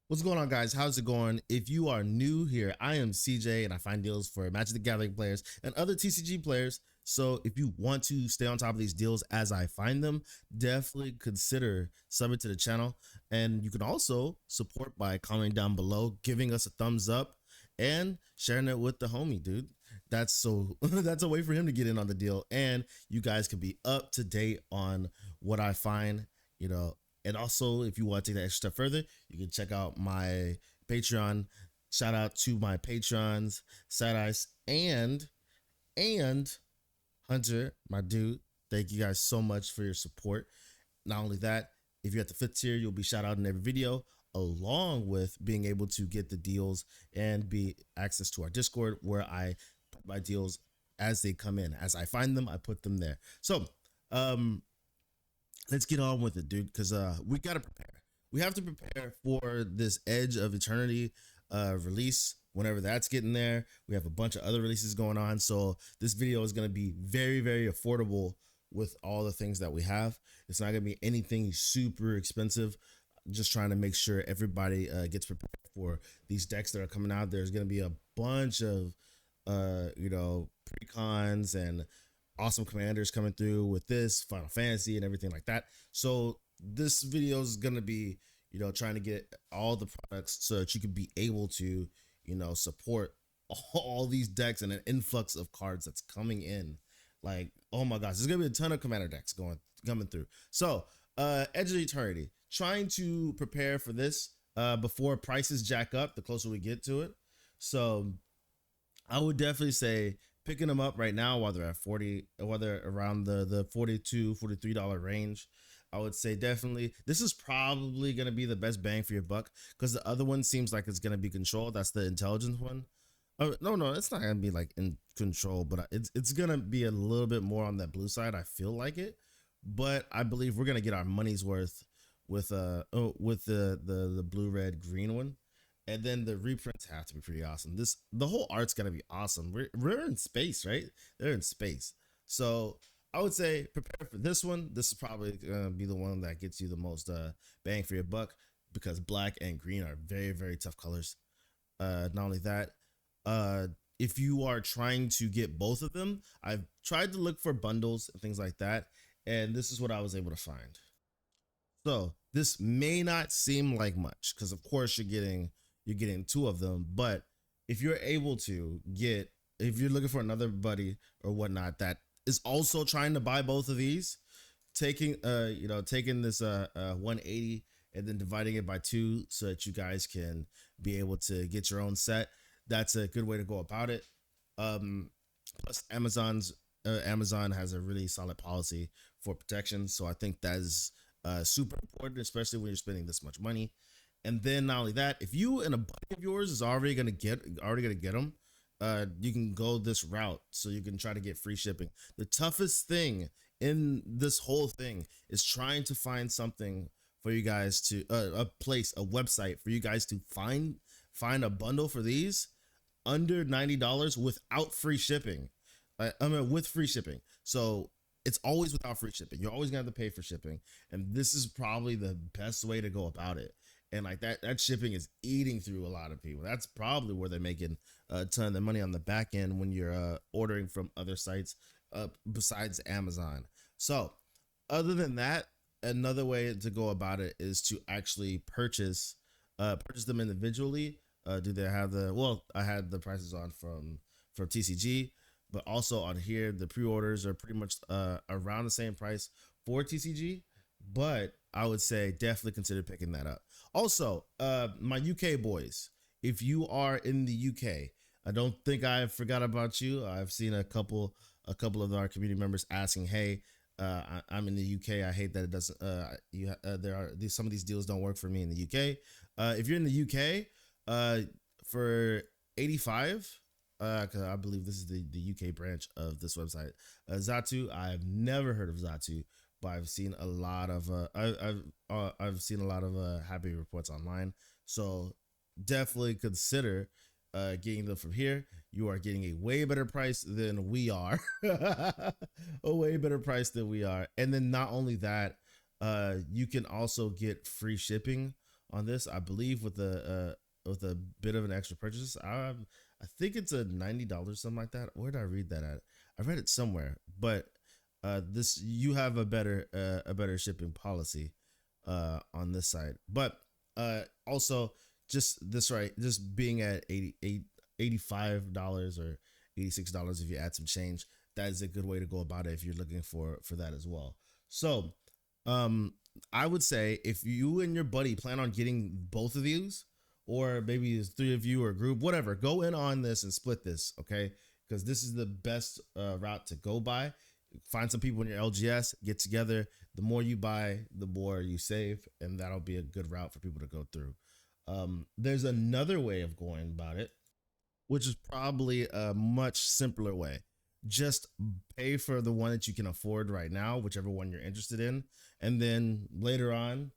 What's going on, guys? How's it going? If you are new here, I am CJ and I find deals for Magic the Gathering players and other TCG players. So if you want to stay on top of these deals as I find them, definitely consider subbing to the channel. And you can also support by commenting down below, giving us a thumbs up, and sharing it with the homie, dude. That's that's a way for him to get in on the deal, and you guys can be up to date on what I find, you know. And also, if you want to take that extra step further, you can check out my Patreon. Shout out to my patrons, Sad Ice and Hunter, my dude. Thank you guys so much for your support. Not only that, if you're at the 5th tier, you'll be shout out in every video, along with being able to get the deals and be access to our Discord, where I put my deals as they come in. As I find them, I put them there. So, let's get on with it, dude, because we gotta prepare. We have to prepare for this Edge of Eternity release whenever that's getting there. We have a bunch of other releases going on, so this video is gonna be very, very affordable with all the things that we have. It's not gonna be anything super expensive. Just trying to make sure everybody gets prepared for these decks that are coming out. There's gonna be a bunch of precons and awesome commanders coming through with this Final Fantasy and everything like that. So this video is going to be, trying to get all the products so that you can be able to, support all these decks and an influx of cards that's coming in. Like, oh my gosh, there's going to be a ton of commander decks coming through. So Edge of Eternity, trying to prepare for this before prices jack up the closer we get to it. So I would definitely say picking them up right now while they're at 40, whether around the $42, $43 range. I would say definitely this is probably going to be the best bang for your buck, because the other one seems like it's going to be control. That's the intelligence one. No, it's not going to be like in control, but it's going to be a little bit more on that blue side. I feel like it, but I believe we're going to get our money's worth with the blue, red, green one. And then the reprints have to be pretty awesome. The whole art's gonna be awesome. We're in space, right? They're in space. So I would say prepare for this one. This is probably gonna be the one that gets you the most bang for your buck, because black and green are very, very tough colors. Not only that, if you are trying to get both of them, I've tried to look for bundles and things like that, and this is what I was able to find. So this may not seem like much, because of course you're getting two of them, but if you're able to get, if you're looking for another buddy or whatnot that is also trying to buy both of these, taking this 180 and then dividing it by 2 so that you guys can be able to get your own set, that's a good way to go about it. Plus Amazon has a really solid policy for protection, so I think that is super important, especially when you're spending this much money. And then not only that, if you and a buddy of yours is already gonna get them, you can go this route, so you can try to get free shipping. The toughest thing in this whole thing is trying to find something for you guys to a website for you guys to find a bundle for these under $90 without free shipping. With free shipping. So it's always without free shipping. You're always gonna have to pay for shipping, and this is probably the best way to go about it. And like that shipping is eating through a lot of people. That's probably where they're making a ton of their money on the back end when you're ordering from other sites besides Amazon. So other than that, another way to go about it is to actually purchase them individually. Do they have I had the prices on from TCG, but also on here the pre-orders are pretty much around the same price for TCG, but I would say definitely consider picking that up. Also, my UK boys, if you are in the UK, I don't think I forgot about you. I've seen a couple of our community members asking, "Hey, I'm in the UK. I hate that it doesn't. Some of these deals don't work for me in the UK. If you're in the UK, for 85." Because I believe this is the UK branch of this website, Zatu. I've never heard of Zatu, but I've seen a lot of happy reports online. So definitely consider getting them from here. You are getting a way better price than we are, a way better price than we are. And then not only that, you can also get free shipping on this. I believe with a bit of an extra purchase. I think it's a $90 something like that. Where did I read that at? I read it somewhere, but this you have a better shipping policy on this side. But also just this right, just being at $85 or $86 if you add some change, that is a good way to go about it if you're looking for that as well. So um I would say if you and your buddy plan on getting both of these, or maybe it's three of you or a group, whatever, go in on this and split this, okay? Because this is the best route to go by. Find some people in your LGS, get together. The more you buy, the more you save, and that'll be a good route for people to go through. There's another way of going about it, which is probably a much simpler way. Just pay for the one that you can afford right now, whichever one you're interested in, and then later on,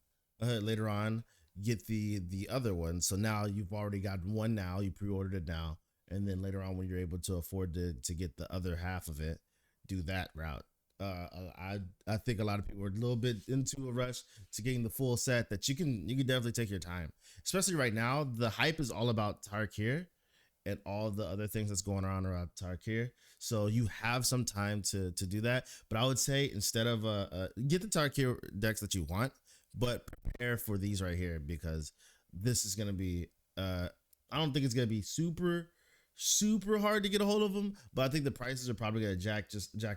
get the other one. So now you've already got one now, you pre-ordered it now, and then later on when you're able to afford to get the other half of it, do that route. I think a lot of people are a little bit into a rush to getting the full set. That you can definitely take your time, especially right now. The hype is all about Tarkir and all the other things that's going on around Tarkir. So you have some time to do that. But I would say instead of get the Tarkir decks that you want, but prepare for these right here, because this is gonna be I don't think it's gonna be super hard to get a hold of them, but I think the prices are probably gonna jack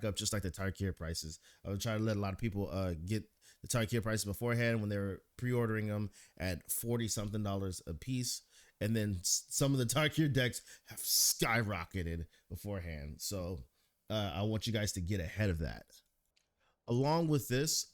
up just like the Tarkir prices. I would try to let a lot of people get the Tarkir prices beforehand when they're pre-ordering them at 40 something dollars a piece, and then some of the Tarkir decks have skyrocketed beforehand. So I want you guys to get ahead of that. Along with this,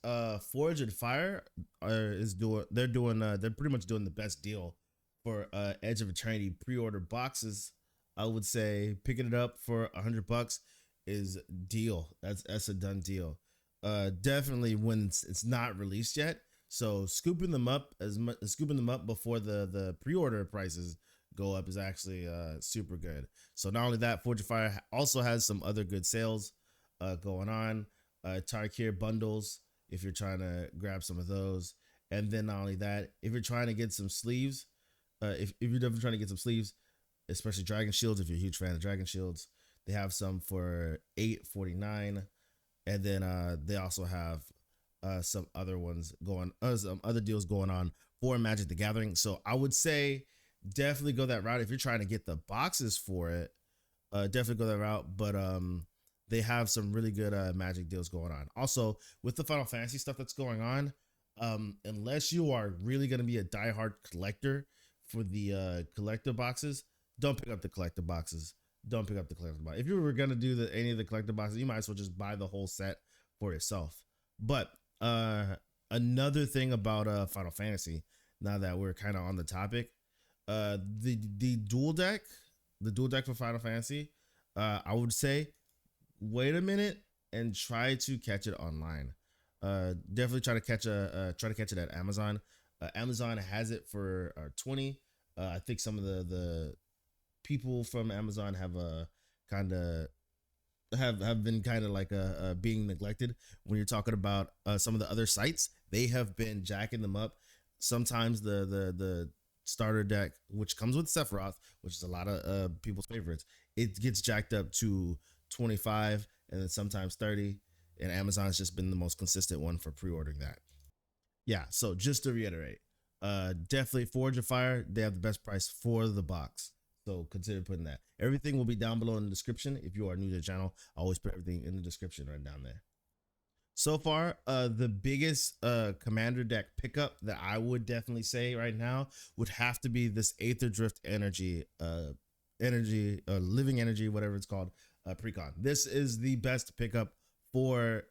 Forge and Fire is doing they're pretty much doing the best deal for Edge of Eternity pre-order boxes. I would say picking it up for $100 is deal. That's a done deal. Definitely when it's not released yet. So scooping them up before the pre-order prices go up is actually super good. So not only that, Forge and Fire also has some other good sales going on. Tarkir bundles if you're trying to grab some of those, and then not only that, if you're trying to get some sleeves, if you're definitely trying to get some sleeves, especially Dragon Shields, if you're a huge fan of Dragon Shields, they have some for $8.49, and then they also have some other ones going, some other deals going on for Magic the Gathering. So I would say definitely go that route if you're trying to get the boxes for it. Definitely go that route, but they have some really good Magic deals going on. Also, with the Final Fantasy stuff that's going on, unless you are really going to be a diehard collector for the collector boxes, don't pick up the collector boxes. Don't pick up the collector box. If you were gonna do any of the collector boxes, you might as well just buy the whole set for yourself. But another thing about Final Fantasy, now that we're kind of on the topic, the dual deck, for Final Fantasy, I would say wait a minute and try to catch it online. Definitely try to catch it at Amazon. Amazon has it for 20. I think some of the people from Amazon have kind of have been kind of like being neglected when you're talking about some of the other sites. They have been jacking them up. Sometimes the starter deck, which comes with Sephiroth, which is a lot of people's favorites, it gets jacked up to 25 and then sometimes 30. And Amazon's just been the most consistent one for pre-ordering that. Yeah, so just to reiterate, definitely Forge of Fire, they have the best price for the box. So consider putting that. Everything will be down below in the description. If you are new to the channel, I always put everything in the description right down there. So far, the biggest commander deck pickup that I would definitely say right now would have to be this Aetherdrift living energy, whatever it's called, precon. This is the best pickup for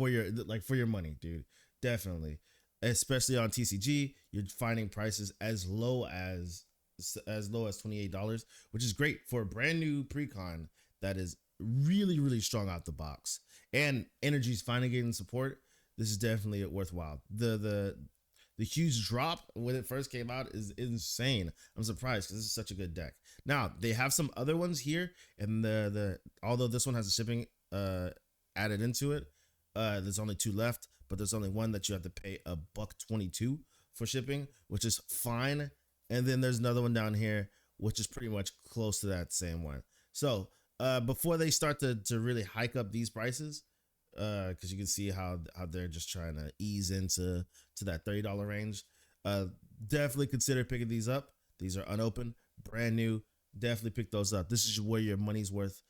your money, dude. Definitely, especially on TCG, you're finding prices as low as $28, which is great for a brand new precon that is really strong out the box. And energy's finally getting support. This is definitely worthwhile. The huge drop when it first came out is insane. I'm surprised because this is such a good deck. Now they have some other ones here, and the although this one has the shipping added into it, there's only 2 left, but there's only one that you have to pay $1.22 for shipping, which is fine. And then there's another one down here, which is pretty much close to that same one. So before they start to really hike up these prices, because you can see how they're just trying to ease into that $30 range. Definitely consider picking these up. These are unopened, brand new. Definitely pick those up. This is where your money's worth.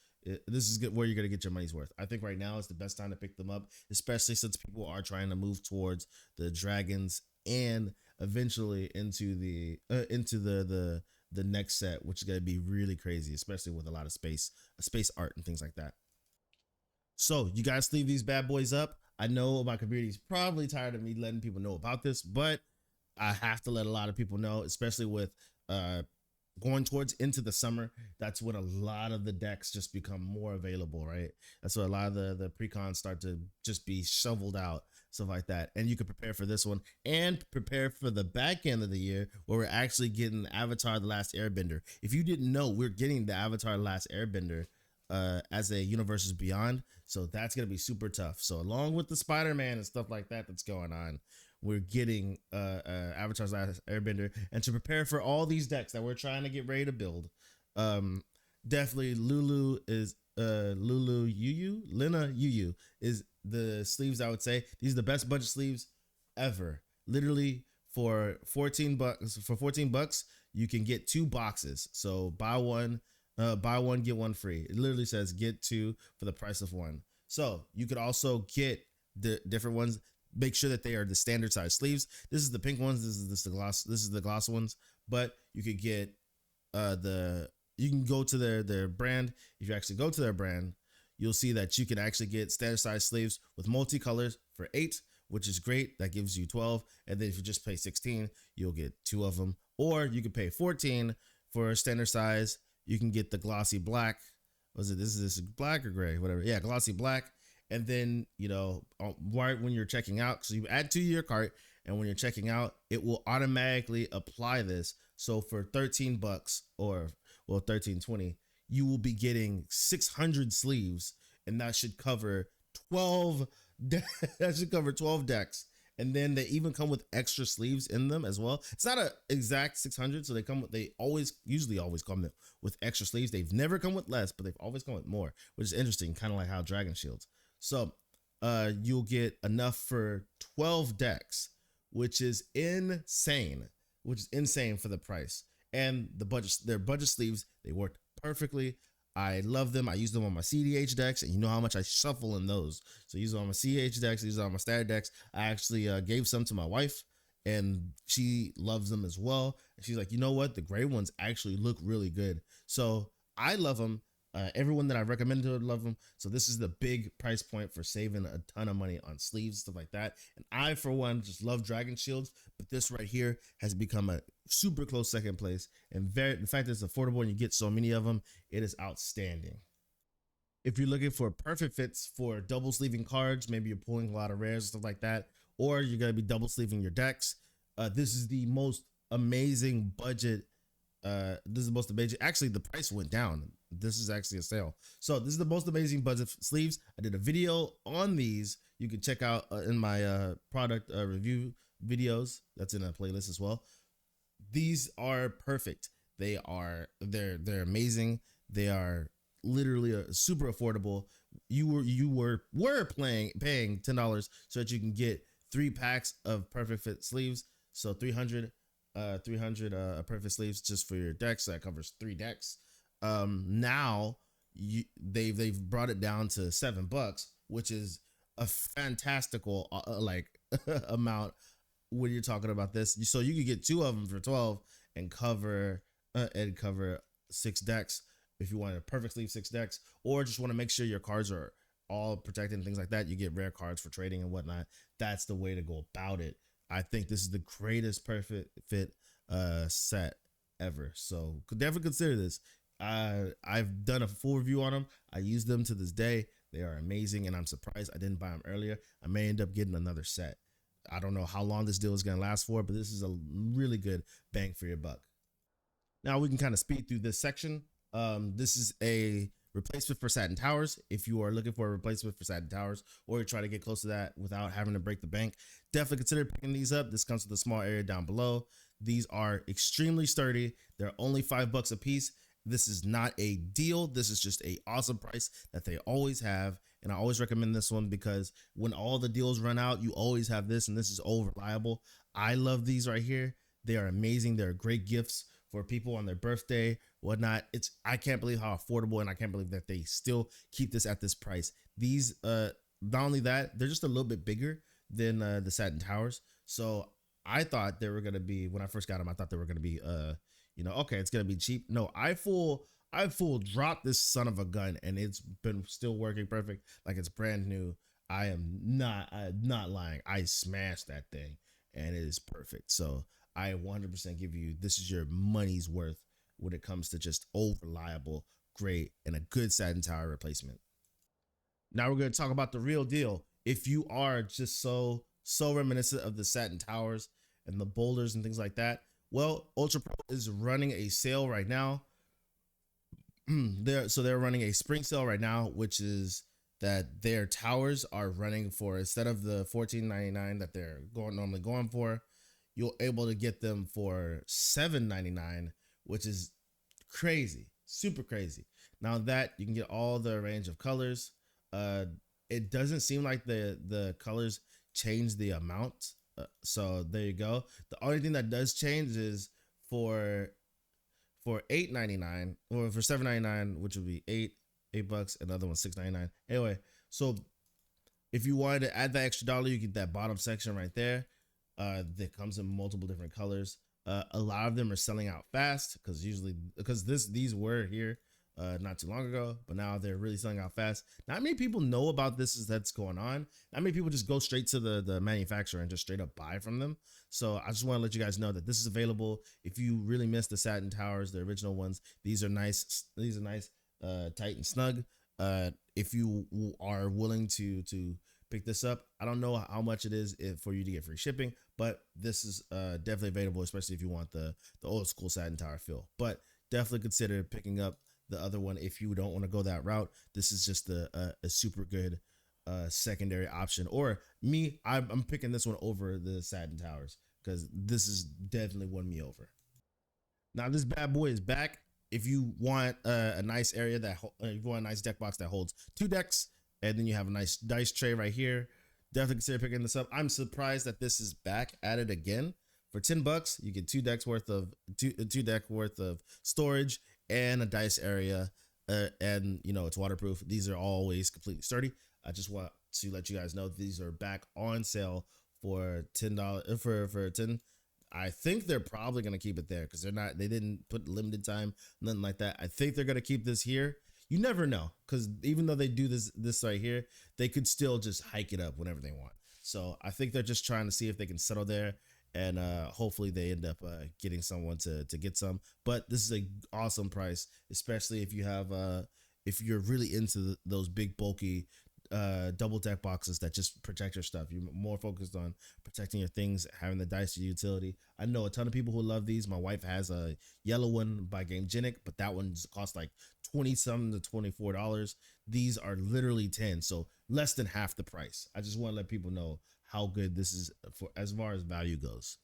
This is where you're gonna get your money's worth. I think right now is the best time to pick them up, especially since people are trying to move towards the dragons and eventually into the next set, which is gonna be really crazy, especially with a lot of space art and things like that. So you guys leave these bad boys up. I know my community is probably tired of me letting people know about this, but I have to let a lot of people know, especially with going towards into the summer. That's when a lot of the decks just become more available, right? That's when a lot of the precons start to just be shoveled out, stuff like that. And you can prepare for this one and prepare for the back end of the year where we're actually getting Avatar The Last Airbender. If you didn't know, we're getting the Avatar The Last Airbender as a Universes Beyond. So that's going to be super tough. So along with the Spider-Man and stuff like that that's going on, we're getting Avatar's Last Airbender. And to prepare for all these decks that we're trying to get ready to build, definitely Lulu Lena Yu is the sleeves. I would say these are the best budget sleeves ever. Literally for 14 bucks, you can get 2 boxes. So buy one get one free. It literally says get 2 for the price of 1. So you could also get the different ones. Make sure that they are the standard size sleeves. This is the pink ones. This is the gloss. This is the gloss ones. But you could get you can go to their brand. If you actually go to their brand, you'll see that you can actually get standard size sleeves with multicolors for 8, which is great. That gives you 12. And then if you just pay 16, you'll get 2 of them. Or you can pay 14 for standard size. You can get the glossy black. Was it this black or gray? Whatever. Yeah, glossy black. And then, right when you're checking out, so you add 2 to your cart, and when you're checking out, it will automatically apply this. So for 13 bucks or 13.20, you will be getting 600 sleeves, and that should cover 12 that should cover 12 decks. And then they even come with extra sleeves in them as well. It's not an exact 600, so they usually always come with extra sleeves. They've never come with less, but they've always come with more, which is interesting, kind of like how Dragon Shields. So you'll get enough for 12 decks, which is insane for the price. And their budget sleeves, they work perfectly. I love them. I use them on my CDH decks, and you know how much I shuffle in those. So I use them on my CDH decks, I use them on my standard decks. I actually gave some to my wife, and she loves them as well. And she's like, you know what? The gray ones actually look really good. So I love them. Everyone that I recommended would love them. So this is the big price point for saving a ton of money on sleeves, stuff like that. And I, for one, just love Dragon Shields, but this right here has become a super close second place. And the fact that it's affordable and you get so many of them, it is outstanding. If you're looking for perfect fits for double sleeving cards, maybe you're pulling a lot of rares and stuff like that, or you're going to be double sleeving your decks, this is the most amazing budget. This is the most amazing. Actually, the price went down. This is actually a sale. So this is the most amazing budget sleeves. I did a video on these. You can check out in my product review videos. That's in a playlist as well. These are perfect. They're amazing. They are literally super affordable. You were paying $10 so that you can get 3 packs of perfect fit sleeves. So 300 perfect sleeves just for your decks. That covers 3 decks. Now they've brought it down to $7, which is a fantastical amount when you're talking about this. So you could get 2 of them for 12 and cover 6 decks if you want a perfect sleeve 6 decks, or just want to make sure your cards are all protected and things like that. You get rare cards for trading and whatnot. That's the way to go about it. I think this is the greatest perfect fit set ever. So could definitely consider this. I've done a full review on them. I use them to this day. They are amazing, and I'm surprised I didn't buy them earlier. I may end up getting another set. I don't know how long this deal is going to last for, but this is a really good bang for your buck. Now we can kind of speed through this section. This is a replacement for satin towers. If you are looking for a replacement for satin towers, or you try to get close to that without having to break the bank, definitely consider picking these up. This comes with a small area down below. These are extremely sturdy. They're only $5 a piece. This is not a deal. This is just a awesome price that they always have. And I always recommend this one because when all the deals run out, you always have this, and this is all reliable. I love these right here. They are amazing. They're great gifts for people on their birthday, whatnot. I can't believe how affordable, and I can't believe that they still keep this at this price. These, not only that, they're just a little bit bigger than the satin towers. So I thought they were gonna be, when I first got them, I thought they were gonna be okay, it's gonna be cheap. No, I full dropped this son of a gun, and it's been still working perfect, like it's brand new. I'm not lying. I smashed that thing, and it is perfect. So I 100% give you, this is your money's worth when it comes to just reliable, great, and a good satin tower replacement. Now we're going to talk about the real deal. If you are just so reminiscent of the satin towers and the boulders and things like that, well, Ultra Pro is running a sale right now. They're running a spring sale right now, which is that their towers are running for, instead of the $14.99 that they're normally going for, you're able to get them for $7.99, which is crazy, super crazy. Now that you can get all the range of colors, it doesn't seem like the colors change the amount. So there you go. The only thing that does change is for $8.99 or for $7.99, which would be eight bucks. Another one $6.99. Anyway, so if you wanted to add that extra dollar, you get that bottom section right there. That comes in multiple different colors. A lot of them are selling out fast because these were here not too long ago, but now they're really selling out fast. Not many people know about this that's going on. Not many people just go straight to the manufacturer and just straight up buy from them. So I just want to let you guys know that this is available. If you really miss the satin towers, the original ones, these are nice. These are nice, tight and snug. If you are willing to pick this up, I don't know how much it is for you to get free shipping, but this is definitely available, especially if you want the old school satin tower feel. But definitely consider picking up the other one if you don't want to go that route. This is just a super good secondary option. Or me, I'm picking this one over the satin towers because this is definitely won me over. Now this bad boy is back. If you want a nice area if you want a nice deck box that holds 2 decks, and then you have a nice dice tray right here, definitely consider picking this up. I'm surprised that this is back at it again. For $10, you get 2 decks worth of two deck worth of storage and a dice area, and it's waterproof. These are always completely sturdy. I just want to let you guys know these are back on sale for $10 for 10. I think they're probably gonna keep it there because they didn't put limited time, nothing like that. I think they're gonna keep this here. You never know, because even though they do this right here, they could still just hike it up whenever they want. So I think they're just trying to see if they can settle there, and hopefully they end up getting someone to get some. But this is an awesome price, especially if you have if you're really into those big bulky double deck boxes that just protect your stuff. You're more focused on protecting your things, having the dice utility. I know a ton of people who love these. My wife has a yellow one by GameGenic, but that one costs like $20 something to $24. These are literally 10, so less than half the price. I just want to let people know how good this is for as far as value goes.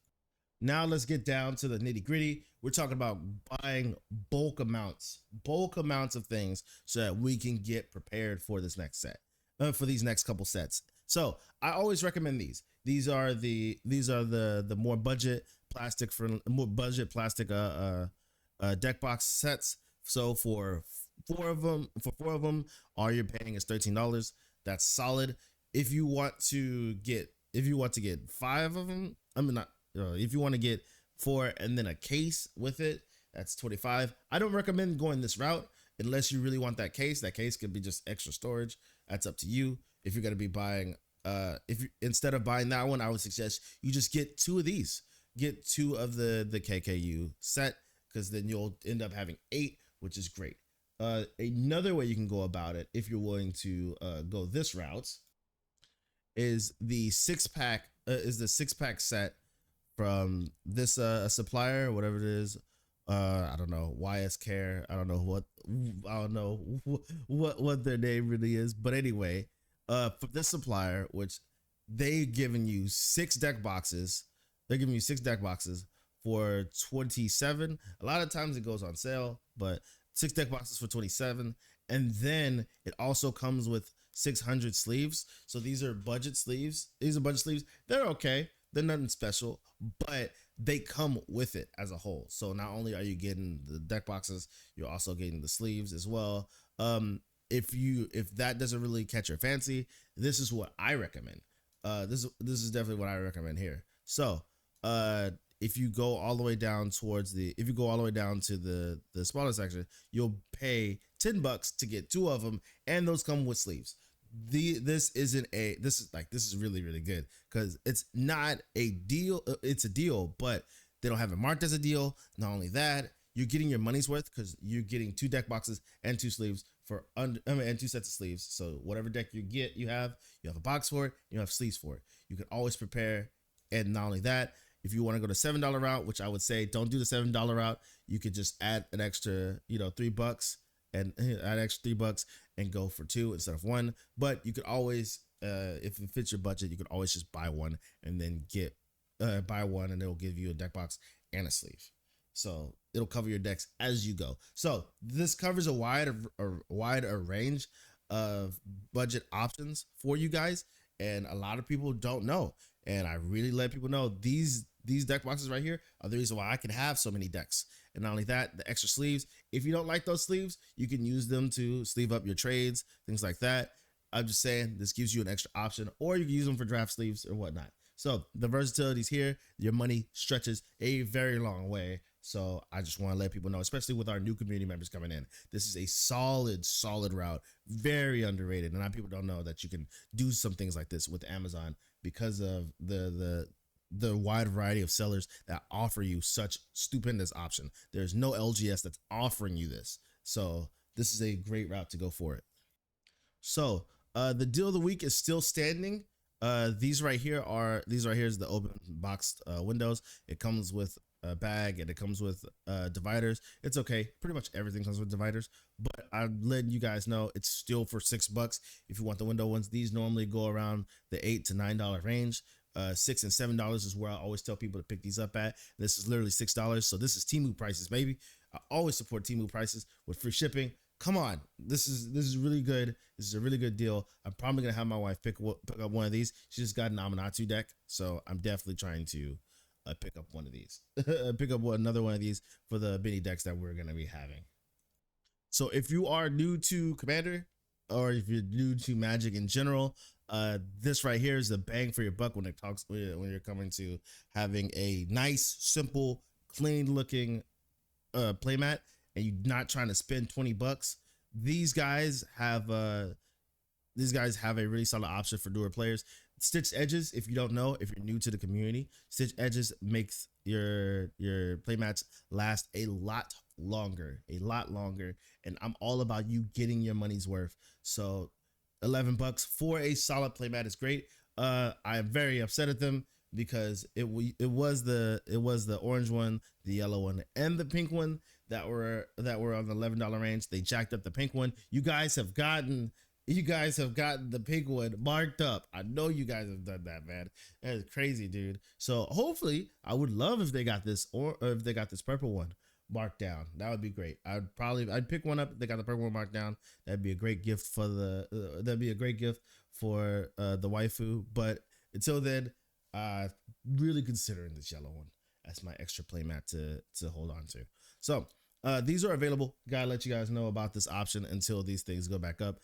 Now let's get down to the nitty gritty. We're talking about buying bulk amounts of things so that we can get prepared for this next set, for these next couple sets. So I always recommend these. These are the more budget plastic deck box sets. So for four of them, all you're paying is $13. That's solid. If you want to get 5 of them, if you want to get 4 and then a case with it, that's $25. I don't recommend going this route unless you really want that case. That case could be just extra storage. That's up to you. If you're going to be buying, instead of buying that one, I would suggest you just get 2 of these. Get 2 of the KKU set, because then you'll end up having 8, which is great. Another way you can go about it, if you're willing to go this route, is the 6-pack set from this supplier, whatever it is. I don't know, YS Care. I don't know what their name really is. But anyway, for this supplier, which they giving you 6 deck boxes. They're giving you 6 deck boxes for 27. A lot of times it goes on sale, but 6 deck boxes for 27. And then it also comes with 600 sleeves. So these are budget sleeves. These are budget sleeves. They're okay. They're nothing special, but they come with it as a whole. So not only are you getting the deck boxes, you're also getting the sleeves as well. If that doesn't really catch your fancy, this is what I recommend. This is definitely what I recommend here. So if you go all the way down if you go all the way down to the smaller section, you'll pay $10 to get 2 of them, and those come with sleeves. This is really really good because it's not a deal. It's a deal, but they don't have it marked as a deal. Not only that, you're getting your money's worth because you're getting 2 deck boxes and 2 sleeves and 2 sets of sleeves. So whatever deck you have a box for it, you have sleeves for it. You can always prepare. And not only that, if you want to go to $7 route, which I would say don't do the $7 route, you could just add an extra, $3 and add extra $3 and go for 2 instead of 1. But you could always, if it fits your budget, you could always just buy one and then buy one, and it'll give you a deck box and a sleeve. So it'll cover your decks as you go. So this covers a wide range of budget options for you guys, and a lot of people don't know. And I really let people know these deck boxes right here are the reason why I can have so many decks. And not only that, the extra sleeves, if you don't like those sleeves, you can use them to sleeve up your trades, things like that. I'm just saying this gives you an extra option, or you can use them for draft sleeves or whatnot. So the versatility is here. Your money stretches a very long way. So I just want to let people know, especially with our new community members coming in, this is a solid route, very underrated. And a lot of people don't know that you can do some things like this with Amazon because of the wide variety of sellers that offer you such stupendous option. There's no LGS that's offering you this. So this is a great route to go for it. So the deal of the week is still standing. These right here is the open boxed windows. It comes with a bag and it comes with dividers. It's okay. Pretty much everything comes with dividers, but I'm letting you guys know it's still for $6 if you want the window ones. These normally go around the $8 to $9 range. $6 and $7 is where I always tell people to pick these up at. This is literally $6. So this is Temu prices, baby. I always support Temu prices with free shipping. Come on, this is really good. This is a really good deal. I'm probably gonna have my wife pick up one of these. She just got an Amanatu deck, so I'm definitely trying to pick up one of these. Pick up another one of these for the mini decks that we're gonna be having. So if you are new to Commander, or if you're new to Magic in general, this right here is the bang for your buck when you're coming to having a nice, simple, clean looking playmat, and you're not trying to spend $20. These guys have a really solid option for newer players. Stitched edges, if you don't know, if you're new to the community, stitched edges makes your playmats last a lot longer, and I'm all about you getting your money's worth. So $11 for a solid playmat is great. I am very upset at them because it was the orange one, the yellow one, and the pink one that were on the $11 range. They jacked up the pink one. You guys have gotten the pink one marked up. I know you guys have done that, man. That is crazy, dude. So hopefully, I would love if they got this, or if they got this purple one marked down. That would be great. I'd pick one up if they got the purple one marked down. That'd be a great gift for the waifu. But until then, really considering this yellow one as my extra playmat to hold on to. So these are available. Gotta let you guys know about this option until these things go back up.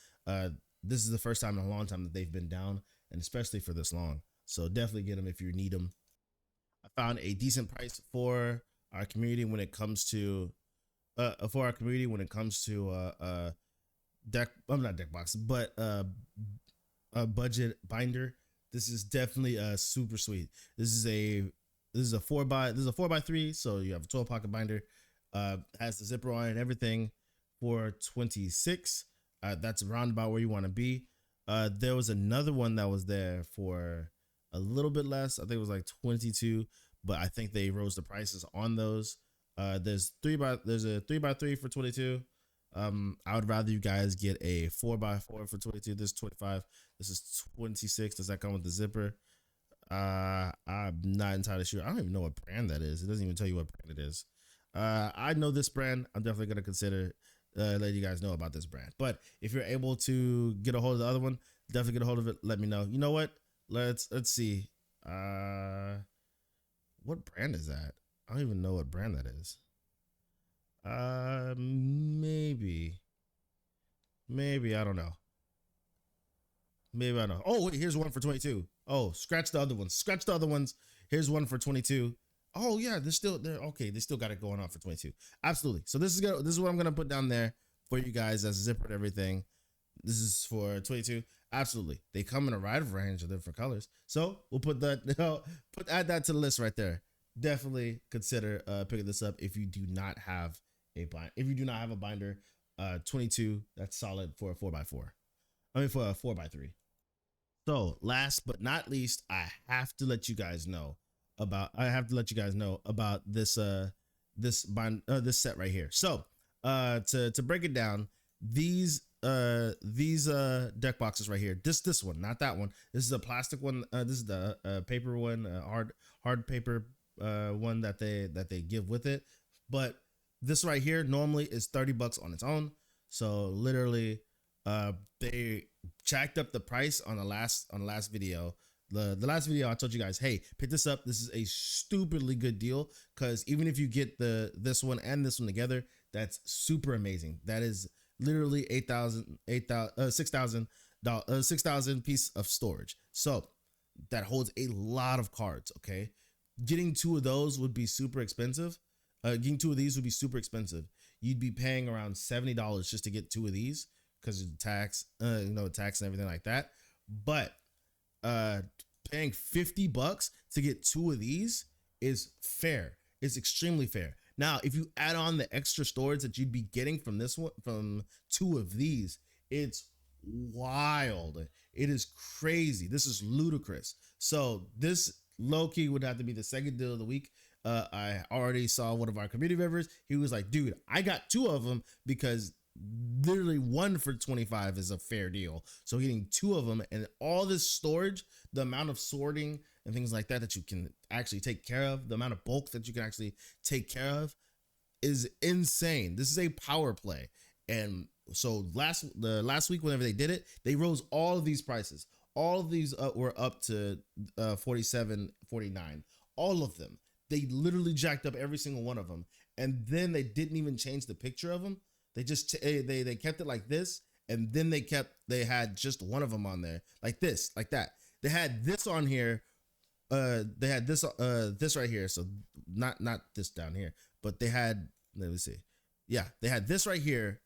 This is the first time in a long time that they've been down, and especially for this long. So definitely get them if you need them. I found a decent price for our community when it comes to deck. I'm not deck box, but a budget binder. This is definitely super sweet. This is a 4x3, so you have a 12 pocket binder. Has the zipper on and everything for 26. That's around about where you want to be. There was another one that was there for a little bit less. I think it was like 22, but I think they rose the prices on those. There's a 3x3 for 22. I would rather you guys get a 4x4 for 22. This is 25. This is 26. Does that come with the zipper? I'm not entirely sure. I don't even know what brand that is. It doesn't even tell you what brand it is. I know this brand. I'm definitely gonna consider letting you guys know about this brand. But if you're able to get a hold of the other one, definitely get a hold of it. Let me know. You know what? Let's see. What brand is that? I don't even know what brand that is. Maybe I don't know. Maybe I know. Oh wait, here's one for 22. Oh, scratch the other ones. Scratch the other ones. Here's one for 22. Oh yeah, they're okay. They still got it going on for 22. Absolutely. So this is what I'm gonna put down there for you guys as zipper and everything. This is for 22. Absolutely. They come in a wide range of different colors. So we'll put that add that to the list right there. Definitely consider picking this up if you do not have a bind. If you do not have a binder, 22, that's solid for a 4x4. I mean for a 4x3. So last but not least, I have to let you guys know about this set right here. So to break it down, these deck boxes right here, this one, not that one. This is a plastic one. This is the paper one, hard paper one that they give with it. But this right here normally is $30 on its own. So literally, they jacked up the price on the last video. The last video I told you guys, hey, pick this up. This is a stupidly good deal, because even if you get this one and this one together, that's super amazing. That is literally $6,000 piece of storage. So that holds a lot of cards. Okay, getting two of those would be super expensive. Getting two of these would be super expensive. You'd be paying around $70 just to get two of these because of the tax, tax and everything like that. But paying $50 to get two of these is fair. It's extremely fair. Now, if you add on the extra storage that you'd be getting from this one, from two of these, it's wild. It is crazy. This is ludicrous. So this low-key would have to be the second deal of the week. I already saw one of our community members. He was like, dude, I got two of them because literally one for 25 is a fair deal. So getting two of them and all this storage, the amount of sorting and things like that that you can actually take care of, the amount of bulk that you can actually take care of is insane. This is a power play. And so the last week, whenever they did it, they rose all of these prices. All of these were up to 47, 49. All of them. They literally jacked up every single one of them. And then they didn't even change the picture of them. They just they kept it like this, and then they had just one of them on there like this, like that. They had this on here. They had this right here. So not this down here, but they had, let me see. Yeah, they had this right here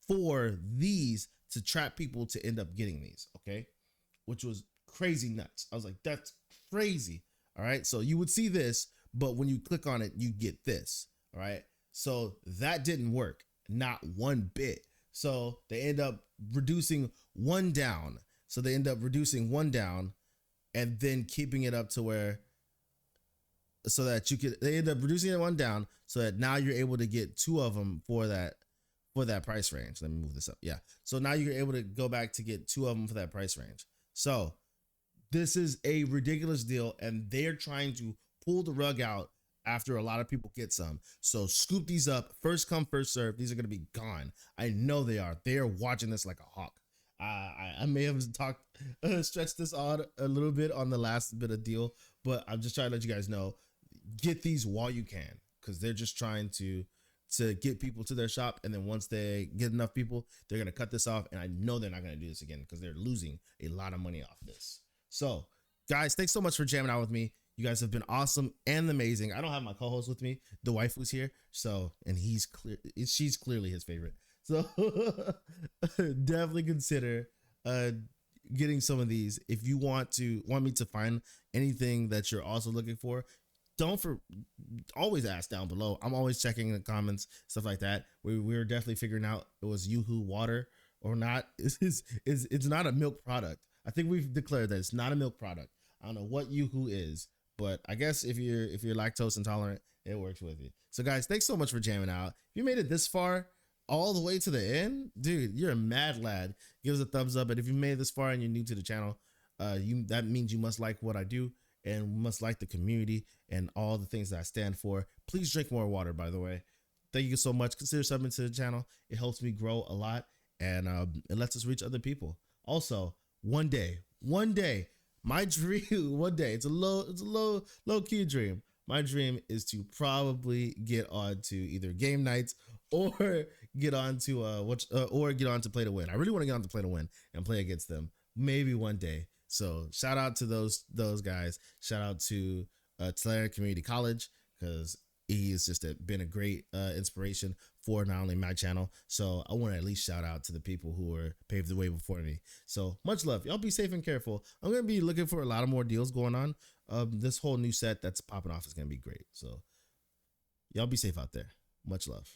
for these to trap people to end up getting these. Okay, which was crazy nuts. I was like, that's crazy. All right, so you would see this, but when you click on it, you get this. All right, so that didn't work. Not one bit. So they end up reducing one down. And then keeping it up to where, so that they end up reducing it one down so that now you're able to get two of them for that price range. Let me move this up. Yeah. So now you're able to go back to get two of them for that price range. So this is a ridiculous deal, and they're trying to pull the rug out after a lot of people get some. So scoop these up. First come, first serve. These are going to be gone. I know they are. They are watching this like a hawk. I may have stretched this on a little bit on the last bit of deal, but I'm just trying to let you guys know, get these while you can, because they're just trying to get people to their shop. And then once they get enough people, they're going to cut this off. And I know they're not going to do this again because they're losing a lot of money off this. So guys, thanks so much for jamming out with me. You guys have been awesome and amazing. I don't have my co-host with me. The wife was here. So, and she's clearly his favorite. So definitely consider getting some of these. If you want me to find anything that you're also looking for, always ask down below. I'm always checking the comments, stuff like that. We were definitely figuring out it was Yoo-hoo water or not. It's not a milk product. I think we've declared that it's not a milk product. I don't know what Yoo-hoo is. But I guess if you're lactose intolerant, It works with you. So guys, thanks so much for jamming out. If you made it this far, all the way to the end, dude, you're a mad lad. Give us a thumbs up. And if you made it this far and you're new to the channel, that means you must like what I do and must like the community and all the things that I stand for. Please drink more water, by the way. Thank you so much. Consider subbing to the channel. It helps me grow a lot, and it lets us reach other people. Also, one day, my dream, one day, it's a low key dream. My dream is to probably get on to either game nights or get on to get on to Play to Win. I really want to get on to Play to Win and play against them. Maybe one day. So shout out to those guys. Shout out to Tulare Community College, because he has just been a great inspiration for not only my channel. So I want to at least shout out to the people who were paved the way before me. So much love. Y'all be safe and careful. I'm going to be looking for a lot of more deals going on. This whole new set that's popping off is going to be great. So y'all be safe out there. Much love.